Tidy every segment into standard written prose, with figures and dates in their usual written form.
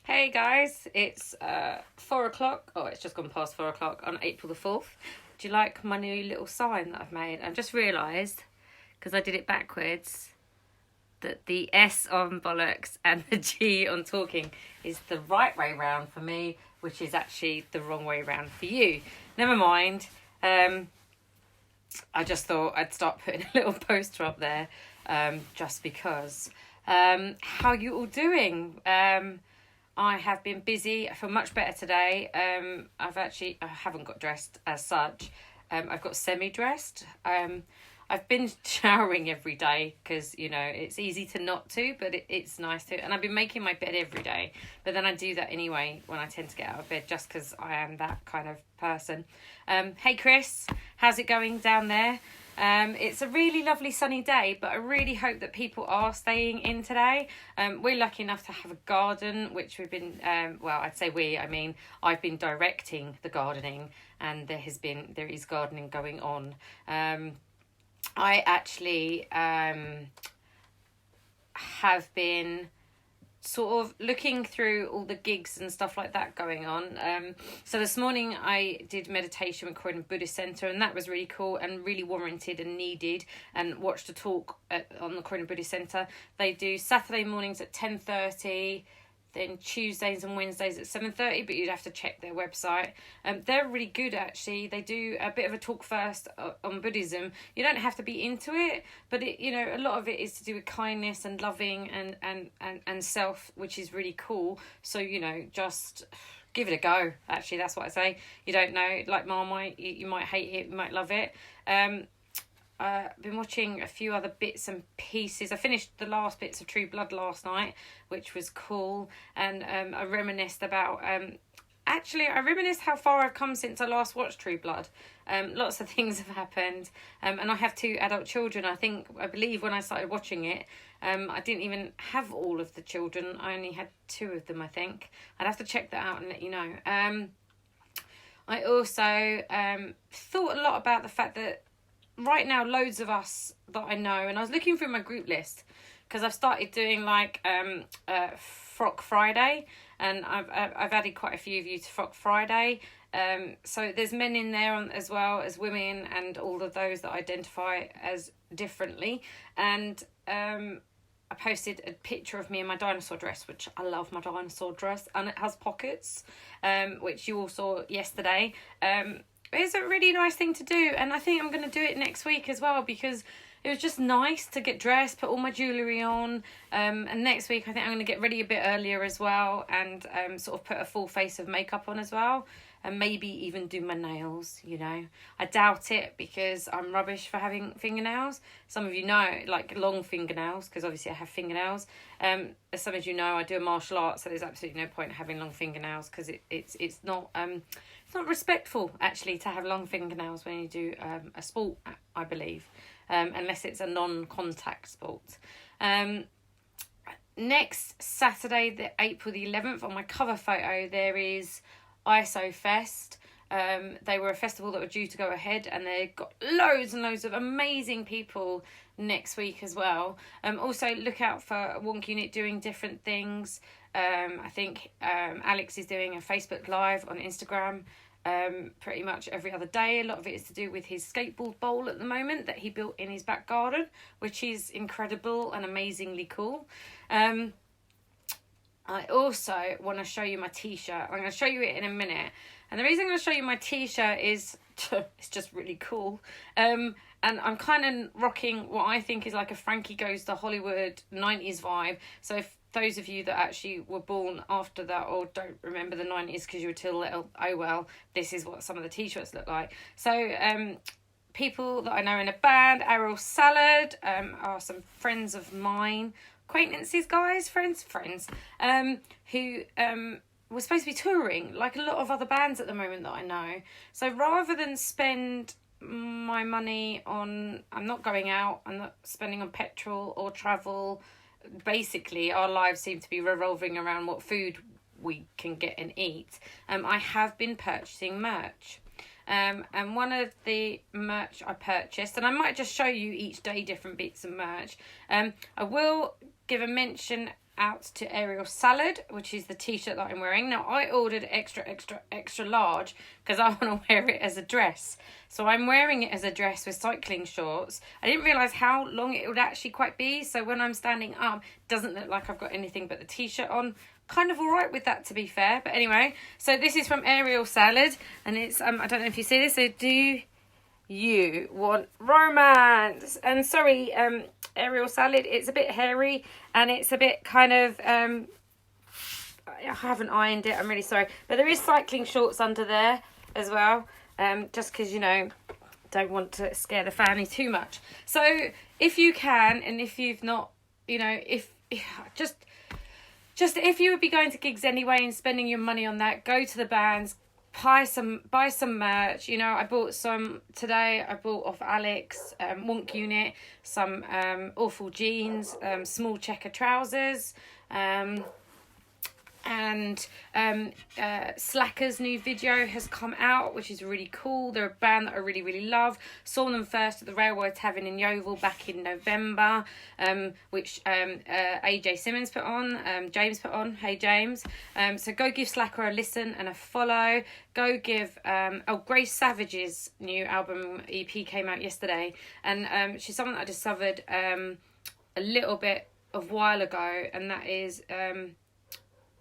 Hey guys, it's 4 o'clock. Oh, it's just gone past 4 o'clock on April the 4th. Do you like my new little sign that I've made? I've just realised, because I did it backwards, that the S on bollocks and the G on talking is the right way round for me, which is actually the wrong way round for you. Never mind. I just thought I'd start putting a little poster up there, just because. How you all doing? I have been busy. I feel much better today. I haven't got dressed as such. I've got semi-dressed. I've been showering every day because, it's easy to not to, but it's nice to. And I've been making my bed every day. But then I do that anyway when I tend to get out of bed, just because I am that kind of person. Hey, Chris, how's it going down there? It's a really lovely sunny day, but I really hope that people are staying in today. We're lucky enough to have a garden, which we've been, I've been directing the gardening, and there is gardening going on. I actually have been sort of looking through all the gigs and stuff like that going on. So this morning I did meditation with Croydon Buddhist Centre, and that was really cool and really warranted and needed, and watched a talk on the Croydon Buddhist Centre. They do Saturday mornings at 10:30, then Tuesdays and Wednesdays at 7:30, but you'd have to check their website. They're really good, actually. They do a bit of a talk first on Buddhism. You don't have to be into it, but a lot of it is to do with kindness and loving and self, which is really cool. So, just give it a go. Actually, that's what I say. You don't know, like Marmite, you might hate it, you might love it. I've been watching a few other bits and pieces. I finished the last bits of True Blood last night, which was cool. And I reminisced about... I reminisced how far I've come since I last watched True Blood. Lots of things have happened. And I have 2 adult children. I believe when I started watching it, I didn't even have all of the children. I only had 2 of them, I think. I'd have to check that out and let you know. I also thought a lot about the fact that right now, loads of us that I know, and I was looking through my group list because I've started doing Frock Friday, and I've added quite a few of you to Frock Friday. So there's men in there as well as women, and all of those that identify as differently. And I posted a picture of me in my dinosaur dress, which I love my dinosaur dress, and it has pockets, which you all saw yesterday. It's a really nice thing to do, and I think I'm going to do it next week as well, because it was just nice to get dressed, put all my jewellery on, and next week I think I'm going to get ready a bit earlier as well, and sort of put a full face of makeup on as well, and maybe even do my nails. I doubt it, because I'm rubbish for having fingernails. Some of you know, like long fingernails, because obviously I have fingernails. As some of you know, I do a martial art, so there's absolutely no point having long fingernails, because it's not respectful, actually, to have long fingernails when you do a sport, I believe, unless it's a non-contact sport. Next Saturday, April the 11th, on my cover photo, there is ISO Fest. They were a festival that were due to go ahead, and they got loads and loads of amazing people next week as well. Also, look out for Wonk Unit doing different things. I think Alex is doing a Facebook Live on Instagram pretty much every other day. A lot of it is to do with his skateboard bowl at the moment that he built in his back garden, which is incredible and amazingly cool. I also want to show you my t-shirt. I'm going to show you it in a minute. And the reason I'm going to show you my t-shirt is it's just really cool. And I'm kind of rocking what I think is like a Frankie Goes to Hollywood 90s vibe. So if those of you that actually were born after that or don't remember the 90s because you were too little, oh well, this is what some of the t-shirts look like. So people that I know in a band, Arrow Salad, are some friends of mine, acquaintances, guys, friends, who were supposed to be touring like a lot of other bands at the moment that I know. So rather than spend my money on, I'm not going out, I'm not spending on petrol or travel. Basically, our lives seem to be revolving around what food we can get and eat. I have been purchasing merch. And one of the merch I purchased, and I might just show you each day different bits of merch. I will give a mention out to Aerial Salad, which is the t-shirt that I'm wearing. Now, I ordered extra large because I want to wear it as a dress. So I'm wearing it as a dress with cycling shorts. I didn't realise how long it would actually quite be. So when I'm standing up, it doesn't look like I've got anything but the t-shirt on. Kind of all right with that, to be fair. But anyway, so this is from Aerial Salad. And it's, I don't know if you see this. So do you want romance? And sorry, Aerial Salad, it's a bit hairy and it's a bit kind of I haven't ironed it, I'm really sorry, but there is cycling shorts under there as well, just because, you know, don't want to scare the family too much. So if you can, and if you've not, you know, if just if you would be going to gigs anyway and spending your money on that, go to the bands, buy some merch. You know, I bought some today. I bought off Alex, Wonk Unit, some awful jeans, small checker trousers, and Slackr's new video has come out, which is really cool. They're a band that I really love. Saw them first at the Railway Tavern in Yeovil back in November, which AJ Simmons put on, James put on. Hey James. So go give Slackrr a listen and a follow. Go give Grace Savage's new album EP came out yesterday, and she's someone that I discovered a little bit of while ago, and that is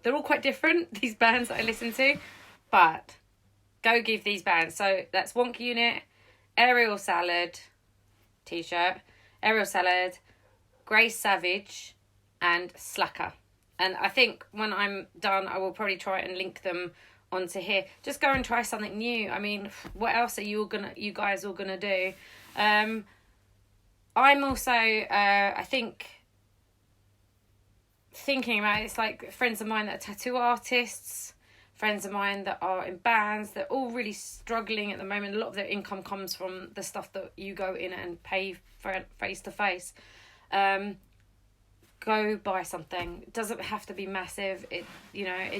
they're all quite different, these bands that I listen to, but go give these bands. So that's Wonk Unit, Aerial Salad t-shirt, Aerial Salad, Grace Savage, and Slackrr. And I think when I'm done, I will probably try and link them onto here. Just go and try something new. I mean, what else are you guys all gonna do? I'm also, I think, thinking about it, it's like friends of mine that are tattoo artists, friends of mine that are in bands, they're all really struggling at the moment. A lot of their income comes from the stuff that you go in and pay for face to face. Go buy something. It doesn't have to be massive. It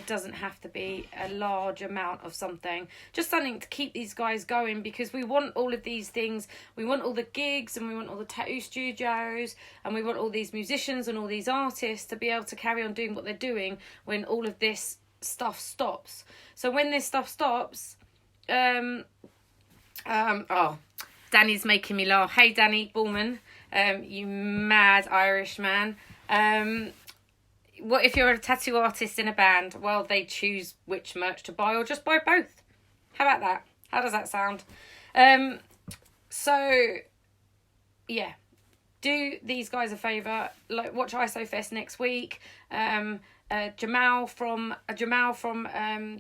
doesn't have to be a large amount of something. Just something to keep these guys going, because we want all of these things. We want all the gigs, and we want all the tattoo studios, and we want all these musicians and all these artists to be able to carry on doing what they're doing when all of this stuff stops. So when this stuff stops, Danny's making me laugh. Hey Danny Bullman, you mad Irish man. What if you're a tattoo artist in a band? Well, they choose which merch to buy, or just buy both. How about that? How does that sound? So yeah, do these guys a favour. Like, watch ISO Fest next week. Jamal from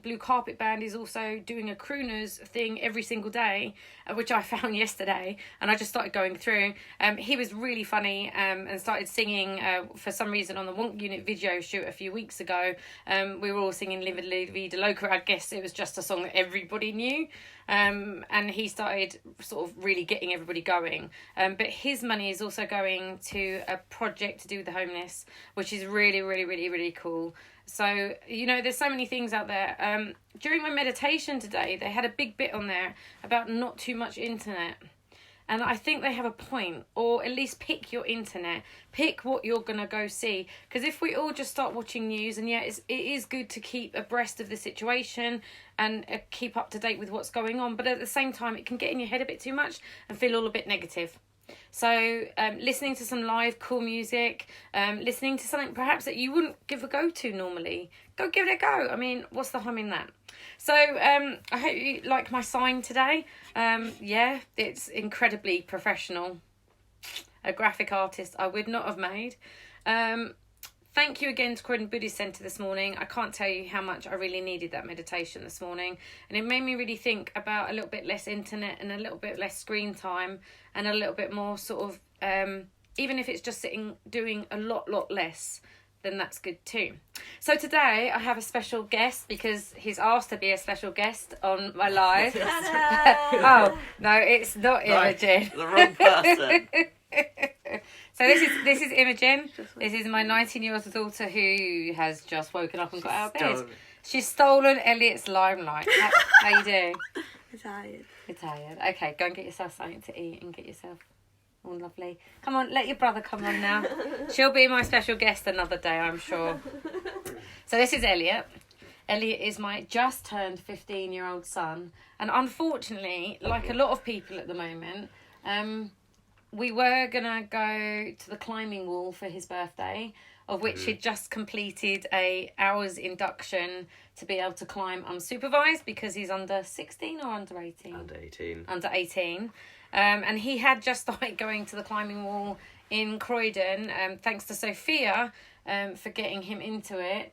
Blue Carpet Band is also doing a crooners thing every single day, which I found yesterday, and I just started going through. He was really funny, and started singing for some reason on the Wonk Unit video shoot a few weeks ago. We were all singing Live La Vida Loca. I guess it was just a song that everybody knew. And he started sort of really getting everybody going. But his money is also going to a project to do with the homeless, which is really cool. So, you know, there's so many things out there. During my meditation today, they had a big bit on there about not too much internet. And I think they have a point, or at least pick your internet. Pick what you're going to go see. Because if we all just start watching news, and it is good to keep abreast of the situation and keep up to date with what's going on. But at the same time, it can get in your head a bit too much and feel all a bit negative. So listening to some live cool music, listening to something perhaps that you wouldn't give a go to normally, go give it a go. I mean, what's the harm in that? So I hope you like my sign today. Yeah, it's incredibly professional. A graphic artist I would not have made. Thank you again to Croydon Buddhist Centre this morning. I can't tell you how much I really needed that meditation this morning. And it made me really think about a little bit less internet and a little bit less screen time and a little bit more sort of, even if it's just sitting doing a lot less, then that's good too. So today I have a special guest because he's asked to be a special guest on my live. Oh, no, it's not Imogen. The wrong person. So this is Imogen. This is my 19-year-old daughter who has just woken up and got out of bed. She's stolen Elliot's limelight. How you doing? I'm tired. You're tired. Okay, go and get yourself something to eat and get yourself Oh, lovely. Come on, let your brother come on now. She'll be my special guest another day, I'm sure. So this is Elliot. Elliot is my just turned 15-year-old son. And unfortunately, like a lot of people at the moment, we were going to go to the climbing wall for his birthday, of which he'd just completed a hour's induction to be able to climb unsupervised because he's under 16 or under 18? Under 18. Under 18. And he had just started going to the climbing wall in Croydon, thanks to Sophia, for getting him into it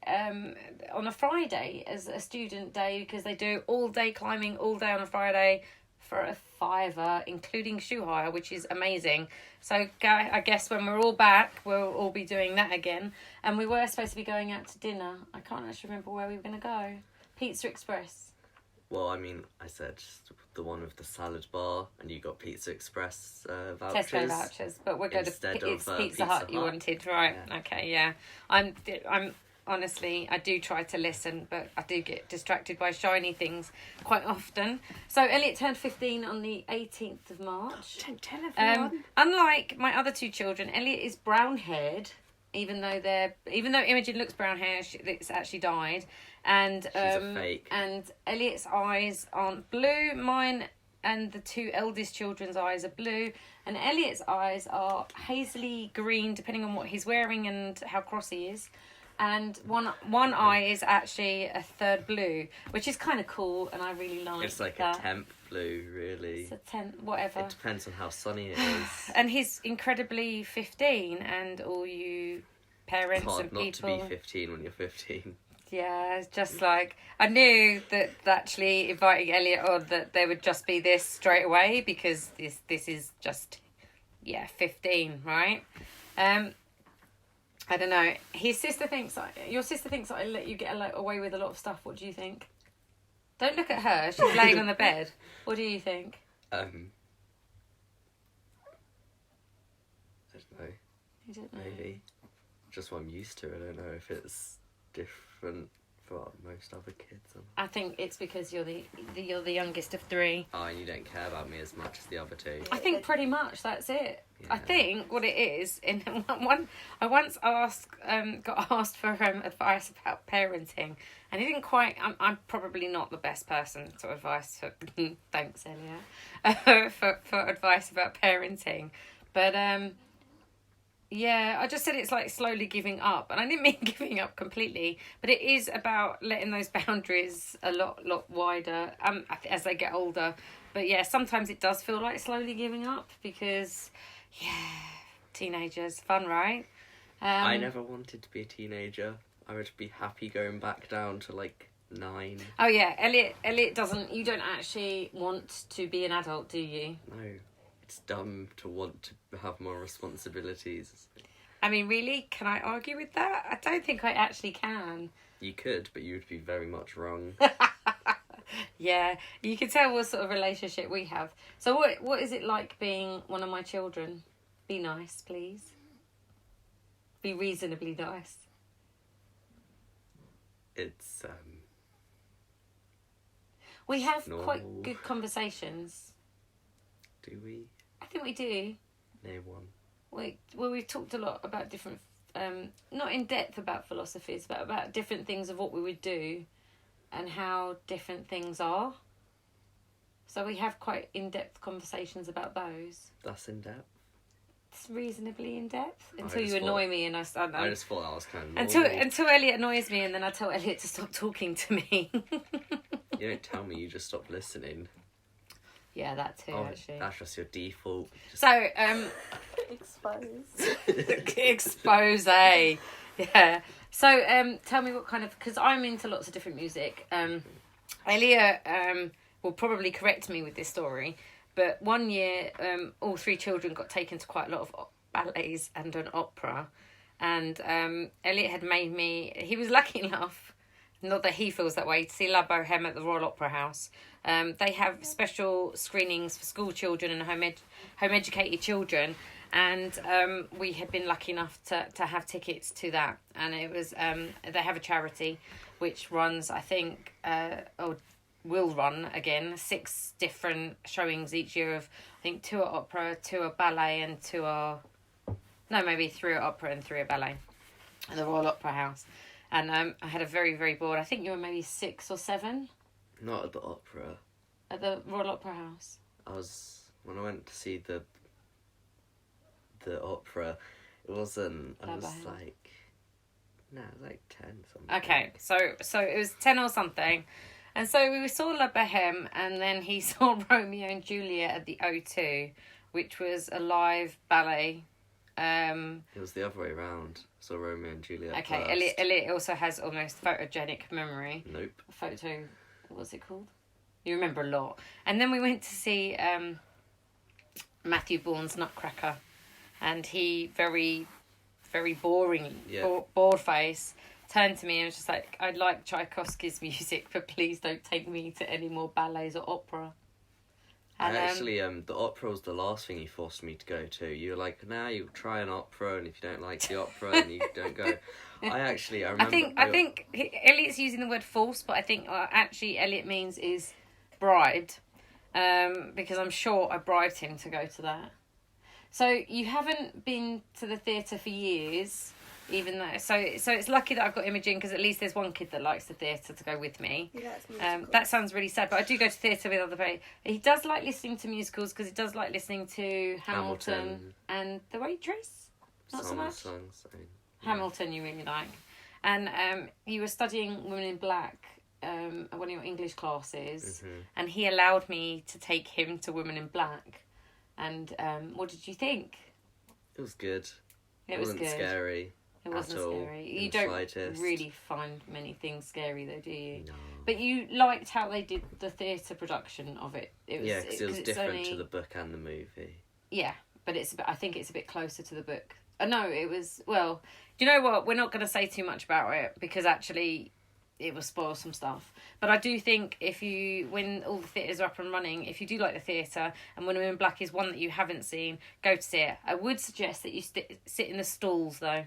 on a Friday as a student day, because they do all day climbing all day on a Friday for a £5, including shoe hire, which is amazing. So I guess when we're all back, we'll all be doing that again. And we were supposed to be going out to dinner. I can't actually remember where we were going to go. Pizza Express. Well, I mean, I said the one with the salad bar, and you got Pizza Express vouchers. Tesco vouchers, but we're going it's Pizza Hut you wanted, right? Yeah. Okay, yeah. I'm honestly, I do try to listen, but I do get distracted by shiny things quite often. So Elliot turned 15 on the 18th of March. Don't tell everyone. Unlike my other two children, Elliot is brown-haired, even though Imogen looks brown-haired, it's actually dyed. And she's a fake. And Elliot's eyes aren't blue. Mine and the two eldest children's eyes are blue, and Elliot's eyes are hazily green, depending on what he's wearing and how cross he is. And one eye is actually a third blue, which is kind of cool, and I really like. It's like that. a temp blue, really. It's a temp, whatever. It depends on how sunny it is. And he's incredibly 15, and all you parents Hard and people. Not to be 15 when you're 15. Yeah, it's just like, I knew that actually inviting Elliot on, that there would just be this straight away, because this is just, 15, right? I don't know. Your sister thinks that I let you get away with a lot of stuff. What do you think? Don't look at her. She's laying on the bed. What do you think? I don't know. You don't know. Maybe. Just what I'm used to. I don't know if it's different for most other kids. I think it's because you're the youngest of three. Oh, and you don't care about me as much as the other two. I think pretty much that's it. Yeah. I think what it is, I once got asked for advice about parenting, and he didn't quite. I'm probably not the best person to advice for. Thanks, Elliot, for advice about parenting, but yeah, I just said it's like slowly giving up, and I didn't mean giving up completely, but it is about letting those boundaries a lot wider as they get older. But yeah, sometimes it does feel like slowly giving up, because teenagers, fun, right? I never wanted to be a teenager. I would be happy going back down to like 9. Oh yeah, Elliot doesn't. You don't actually want to be an adult, do you? No. It's dumb to want to have more responsibilities. I mean, really? Can I argue with that? I don't think I actually can. You could, but you would be very much wrong. Yeah, you can tell what sort of relationship we have. So what is it like being one of my children? Be nice, please. Be reasonably nice. It's, We have normal. quite good conversations. Do we? I think we do. Name one. We've talked a lot about different, not in depth about philosophies, but about different things of what we would do and how different things are. So we have quite in-depth conversations about those. That's in depth. It's reasonably in-depth until you annoy me and I start. I just thought that was kind of normal. Until Elliot annoys me, and then I tell Elliot to stop talking to me. You don't tell me, you just stop listening. Yeah, that too, actually. That's just your default. So, expose. Yeah. So, tell me what kind of, because I'm into lots of different music. Elliot will probably correct me with this story, but one year, all 3 children got taken to quite a lot of ballets and an opera, and Elliot had made me. He was lucky enough, not that he feels that way, to see La Boheme at the Royal Opera House. They have special screenings for school children and home-educated children, and we had been lucky enough to have tickets to that. And it was they have a charity which runs, I think, will run again 6 different showings each year of, I think, 2 at opera, 2 at ballet, and 3 at opera and 3 at ballet at the Royal Opera House. And I had a very, very bored, I think you were maybe 6 or 7 Not at the opera. at the Royal Opera House. When I went to see the opera, it wasn't, I was like, no, it was like 10 something. Okay, so it was 10 or something. And so we saw La Boheme, and then he saw Romeo and Juliet at the O2, which was a live ballet. It was the other way around. So Romeo and Juliet. Okay, Elliot also has almost photogenic memory. Nope. What's it called? You remember a lot. And then we went to see Matthew Bourne's Nutcracker, and he very, very boring, bored face, turned to me and was just like, I'd like Tchaikovsky's music, but please don't take me to any more ballets or opera. And actually, the opera was the last thing he forced me to go to. You were like, now you try an opera, and if you don't like the opera, then you don't go. I remember. I think Elliot's using the word force, but I think actually Elliot means is bribed, because I'm sure I bribed him to go to that. So you haven't been to the theatre for years, even though... So it's lucky that I've got Imogen, because at least there's one kid that likes the theatre to go with me. That sounds really sad, but I do go to theatre with other people. He does like listening to musicals, because he does like listening to Hamilton and The Waitress. Not so much. Hamilton you really like. And you were studying Women in Black at one of your English classes, and he allowed me to take him to Women in Black. And what did you think? It was good. It wasn't good. Scary. It wasn't scary. You don't really find many things scary, though, do you? No. But you liked how they did the theatre production of it. Because it was different to the book and the movie. Yeah, but I think it's a bit closer to the book. No, it was... Well, do you know what? We're not going to say too much about it, because actually it will spoil some stuff. But I do think when all the theatres are up and running, if you do like the theatre, and Women in Black is one that you haven't seen, go to see it. I would suggest that you sit in the stalls, though.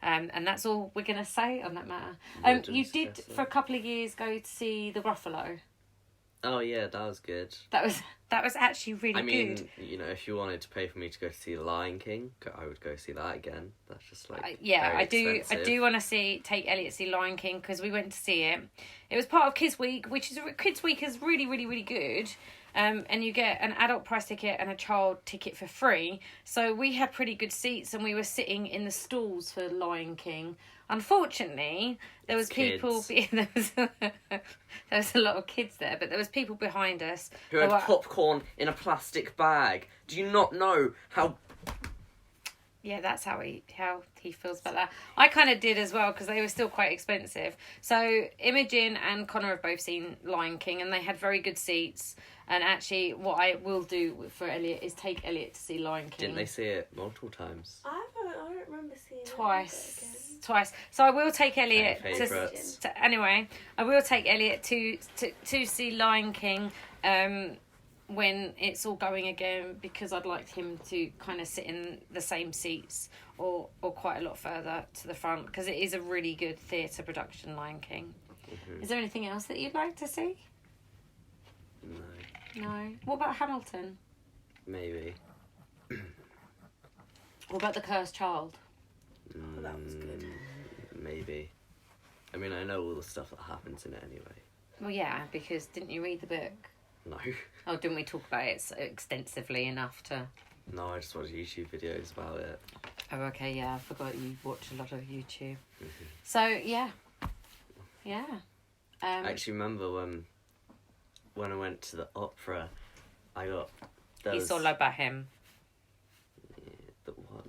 And that's all we're going to say on that matter. You did, for a couple of years, go to see The Gruffalo. Oh, yeah, that was good. That was actually really good. I mean, if you wanted to pay for me to go to see The Lion King, I would go see that again. That's just very expensive. I do want to take Elliot to see Lion King, because we went to see it. It was part of Kids Week, Kids Week is really, really, really good. And you get an adult price ticket and a child ticket for free. So we had pretty good seats, and we were sitting in the stalls for Lion King. Unfortunately, there was people. There was a lot of kids there, but there was people behind us who had popcorn in a plastic bag. Do you not know how? Yeah, that's how he feels about that. I kind of did as well, because they were still quite expensive. So Imogen and Connor have both seen Lion King, and they had very good seats. And actually, what I will do for Elliot is take Elliot to see Lion King. Didn't they see it multiple times? I don't remember seeing Twice. So I will take Elliot anyway. I will take Elliot to see Lion King when it's all going again, because I'd like him to kind of sit in the same seats or quite a lot further to the front, because it is a really good theatre production, Lion King. Is there anything else that you'd like to see? No. What about Hamilton? Maybe. What about The Cursed Child? That was good. Maybe. I mean, I know all the stuff that happens in it anyway. Well, yeah, because didn't you read the book? No. Oh, didn't we talk about it so extensively enough to... No, I just watch YouTube videos about it. Oh, okay, yeah, I forgot you watch a lot of YouTube. So, yeah. Yeah. I actually remember when I went to the opera, I got... You saw La Boheme.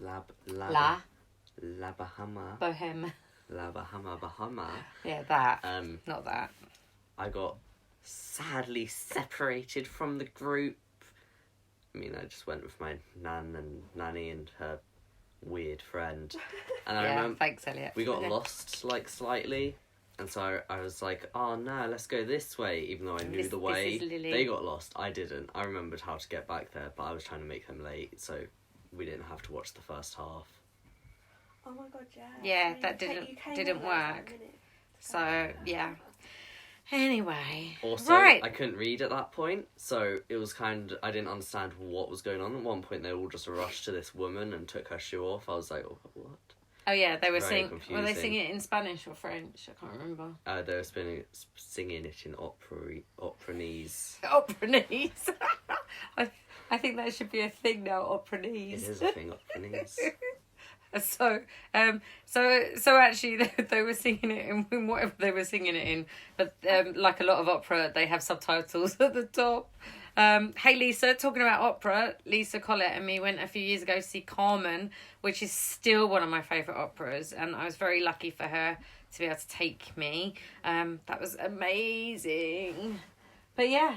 La Bahama. Boheme. La Bahama. Yeah, that. Not that. I got sadly separated from the group. I mean, I just went with my nanny and her weird friend. And I remember thanks, Elliot. We got lost, slightly. And so I was like, oh no, let's go this way, even though I knew the way. They got lost. I didn't. I remembered how to get back there, but I was trying to make them late, so we didn't have to watch the first half. Oh my god, yeah. Yeah, that didn't work. So, yeah. Anyway. Also, right. I couldn't read at that point, so it was I didn't understand what was going on. At one point, they all just rushed to this woman and took her shoe off. I was like, oh, what? Oh, yeah, they were singing... Were they singing it in Spanish or French? I can't remember. They were singing it in Operanese. Operanese. I think that should be a thing now, Operanese. It is a thing, Operanese. So actually, they were singing it in whatever they were singing it in. But like a lot of opera, they have subtitles at the top. Hey Lisa, talking about opera, Lisa Collett and me went a few years ago to see Carmen, which is still one of my favourite operas, and I was very lucky for her to be able to take me. That was amazing. But yeah,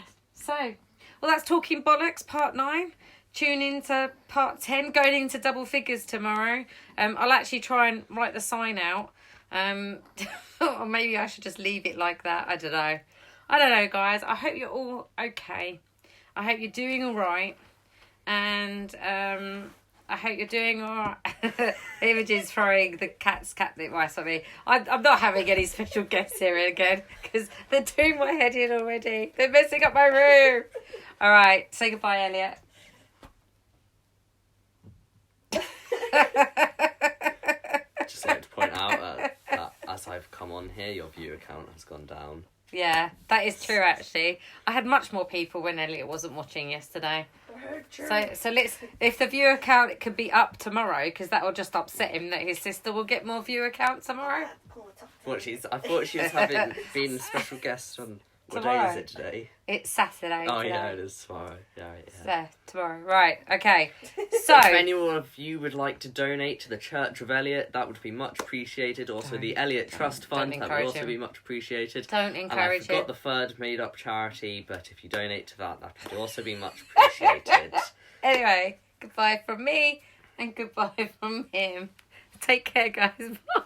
well, that's Talking Bollocks Part 9. Tune in to Part 10, going into double figures tomorrow. I'll actually try and write the sign out. Or maybe I should just leave it like that. I don't know, guys. I hope you're all okay. I hope you're doing all right. And I hope you're doing all right. Images throwing the cat's catnip rice at me. I'm not having any special guests here again because they're doing my head in already. They're messing up my room. All right. Say goodbye, Elliot. Just like to point out that as I've come on here, your viewer count has gone down. Yeah, that is true. Actually, I had much more people when Elliot wasn't watching yesterday. So let's. If the viewer count it could be up tomorrow, because that will just upset him that his sister will get more viewer count tomorrow. I thought she was having been special guest on. What day is it today? It's Saturday. Oh, today. yeah, it is tomorrow. Yeah. So, tomorrow. Right, okay. So, if anyone of you would like to donate to the Church of Elliot, that would be much appreciated. Also, the Elliot Trust Fund, that would also be much appreciated. Don't encourage it. I forgot the third made-up charity, but if you donate to that would also be much appreciated. Anyway, goodbye from me, and goodbye from him. Take care, guys. Bye.